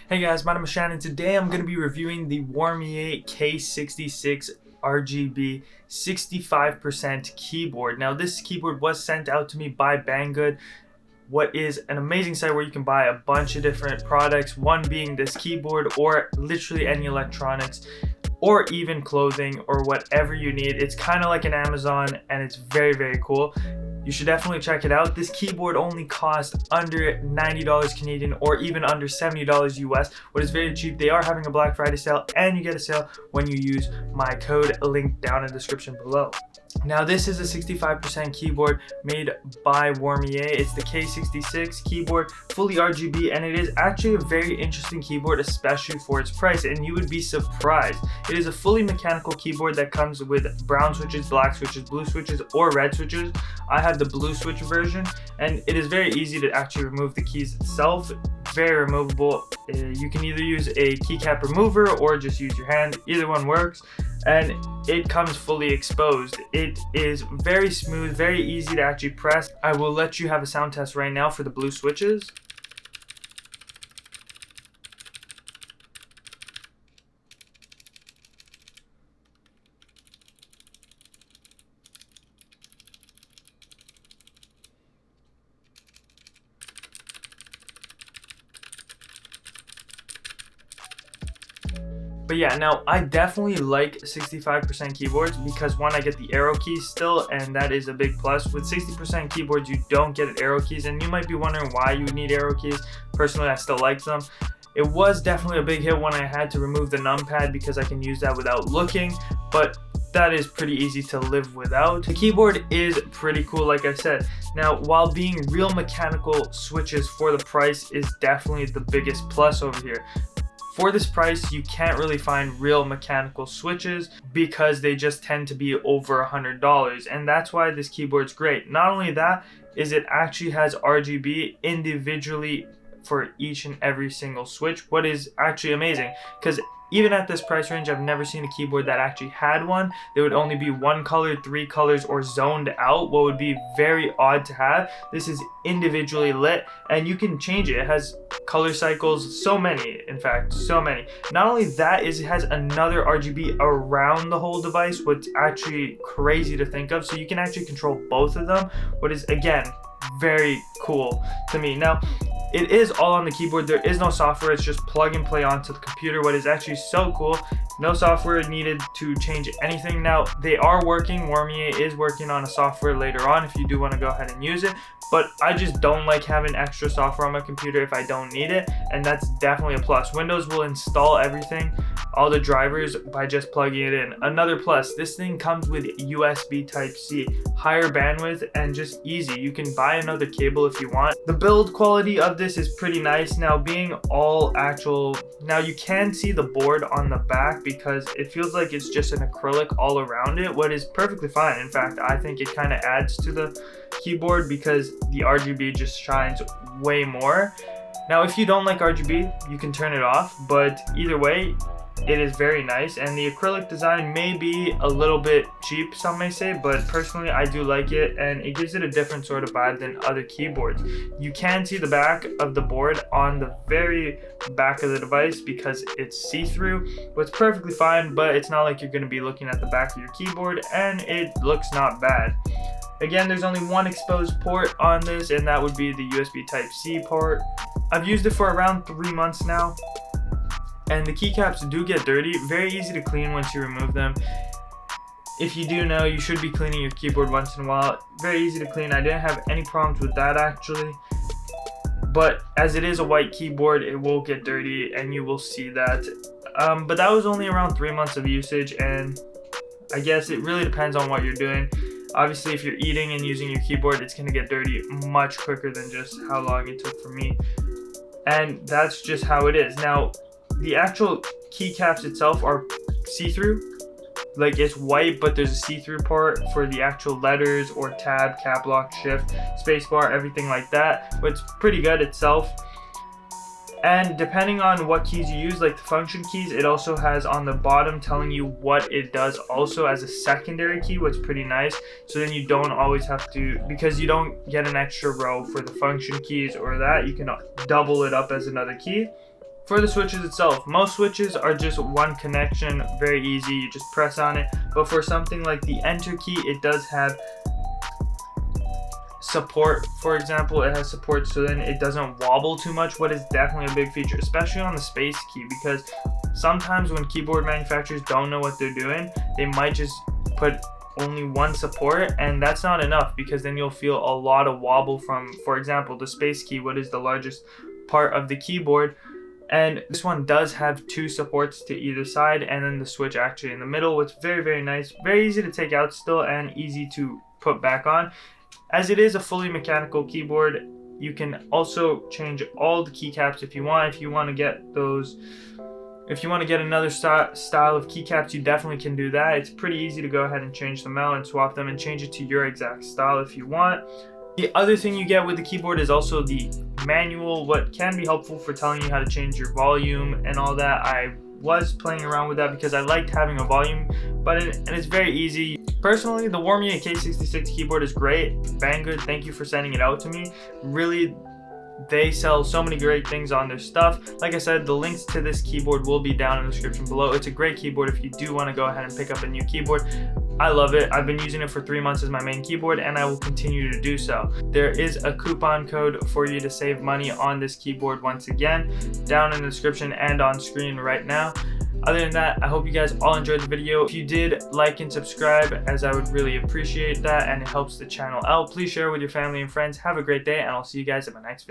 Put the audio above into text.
Hey guys, my name is Shaan and today I'm going to be reviewing the Womier K66 RGB 65% keyboard. Now this keyboard was sent out to me by Banggood, what is an amazing site where you can buy a bunch of different products, one being this keyboard or literally any electronics or even clothing or whatever you need. It's kind of like an Amazon and it's very cool. You should definitely check it out. This keyboard only costs under $90 Canadian or even under $70 US, what is very cheap. They are having a Black Friday sale and you get a sale when you use my code linked down in the description below. Now this is a 65% keyboard made by Womier. It's the K66 keyboard, fully RGB, and it is actually a very interesting keyboard, especially for its price, and you would be surprised. It is a fully mechanical keyboard that comes with brown switches, black switches, blue switches, or red switches. I have the blue switch version, and it is very easy to actually remove the keys itself. Very removable. You can either use a keycap remover or just use your hand. Either one works, and it comes fully exposed. It is very smooth, very easy to actually press. I will let you have a sound test right now for the blue switches. But yeah, now I definitely like 65% keyboards because one, I get the arrow keys still, and that is a big plus. With 60% keyboards, you don't get arrow keys, and you might be wondering why you would need arrow keys. Personally, I still like them. It was definitely a big hit when I had to remove the numpad because I can use that without looking, but that is pretty easy to live without. The keyboard is pretty cool, like I said. Now, while being real mechanical switches for the price is definitely the biggest plus over here. For this price, you can't really find real mechanical switches because they just tend to be over $100, and that's why this keyboard's great. Not only that, is it actually has RGB individually for each and every single switch, what is actually amazing, because even at this price range, I've never seen a keyboard that actually had one. There would only be one color, three colors, or zoned out, what would be very odd to have. This is individually lit, and you can change it. It has color cycles, so many, in fact, so many. Not only that, is it has another RGB around the whole device, what's actually crazy to think of. So you can actually control both of them, what is, again, very cool to me. Now, it is all on the keyboard. There is no software. It's just plug and play onto the computer, what is actually so cool. No software needed to change anything. Now, they are working. Womier is working on a software later on if you do want to go ahead and use it. But I just don't like having extra software on my computer if I don't need it, and that's definitely a plus. Windows will install everything, all the drivers, by just plugging it in. Another plus, this thing comes with USB Type-C, higher bandwidth, and just easy. You can buy another cable if you want. The build quality of this is pretty nice. Now, being all actual, now you can see the board on the back because it feels like it's just an acrylic all around it, what is perfectly fine. In fact, I think it kind of adds to the keyboard because the RGB just shines way more. Now, if you don't like RGB, you can turn it off, but either way, it is very nice, and the acrylic design may be a little bit cheap, some may say, but personally I do like it, and it gives it a different sort of vibe than other keyboards. You can see the back of the board on the very back of the device because it's see-through, what's perfectly fine, but it's not like you're going to be looking at the back of your keyboard, and it looks not bad. Again, there's only one exposed port on this, and that would be the USB Type-C port. I've used it for around 3 months now, and the keycaps do get dirty. Very easy to clean once you remove them. If you do know, you should be cleaning your keyboard once in a while. Very easy to clean. I didn't have any problems with that actually. But as it is a white keyboard, it will get dirty, and you will see that. But that was only around 3 months of usage, and I guess it really depends on what you're doing. Obviously, if you're eating and using your keyboard, it's going to get dirty much quicker than just how long it took for me. And that's just how it is. Now, the actual keycaps itself are see-through. Like, it's white, but there's a see-through part for the actual letters or tab, cap lock, shift, spacebar, everything like that. But it's pretty good itself. And depending on what keys you use, like the function keys, it also has on the bottom telling you what it does also as a secondary key, what's pretty nice. So then you don't always have to, because you don't get an extra row for the function keys or that, you can double it up as another key. For the switches itself, most switches are just one connection, very easy, you just press on it. But for something like the enter key, it does have support. For example, it has support so then it doesn't wobble too much, what is definitely a big feature, especially on the space key, because sometimes when keyboard manufacturers don't know what they're doing, they might just put only one support, and that's not enough, because then you'll feel a lot of wobble from, for example, the space key, what is the largest part of the keyboard. And this one does have 2 supports to either side, and then the switch actually in the middle, which is very, very nice, very easy to take out still, and easy to put back on. As it is a fully mechanical keyboard, you can also change all the keycaps if you want. If you want to get those, if you want to get another style of keycaps, you definitely can do that. It's pretty easy to go ahead and change them out and swap them and change it to your exact style if you want. The other thing you get with the keyboard is also the manual, what can be helpful for telling you how to change your volume and all that. I was playing around with that because I liked having a volume button, and it's very easy. Personally, the Womier K66 keyboard is great. Banggood, thank you for sending it out to me. Really, they sell so many great things on their stuff. Like I said, the links to this keyboard will be down in the description below. It's a great keyboard if you do want to go ahead and pick up a new keyboard. I love it. I've been using it for 3 months as my main keyboard, and I will continue to do so. There is a coupon code for you to save money on this keyboard, once again, down in the description and on screen right now. Other than that, I hope you guys all enjoyed the video. If you did, like and subscribe, as I would really appreciate that, and it helps the channel out. Please share with your family and friends. Have a great day, and I'll see you guys in my next video.